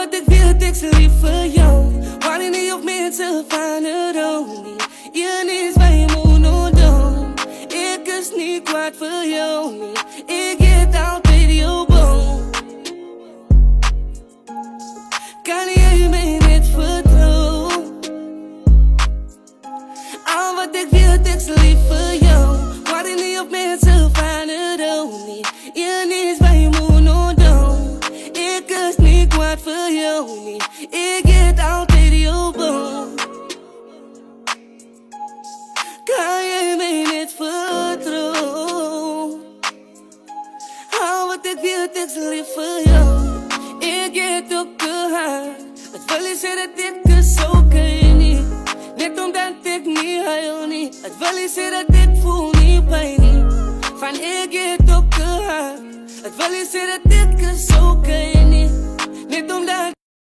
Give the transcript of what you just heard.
Wat ik weet, ik ze lief voor jou. Wanneer niet of mensen van het ook niet. Je is waar je moet doen. Ik is niet kwaad voor jou niet. Ik get altijd jouw boom. Kan jij mij niet vertrouwen? Al wat ik weet, ik ze lief voor jou. Wanneer niet of mensen van het ook niet. Je is waar je moet doen. Ik is niet kwaad voor jou niet. Ik get altijd jouw boom. Kan je mij niet vertrouwen? Al wat ik weet, ik ze lief voor jou. Ik get op de hart. Het verliezen dat ik het zo kan niet. Net omdat ik niet huil niet. Het verliezen dat ik voel niet pijn niet. Van ik get op de hart. Het verliezen dat ik het zo kan niet. Net omdat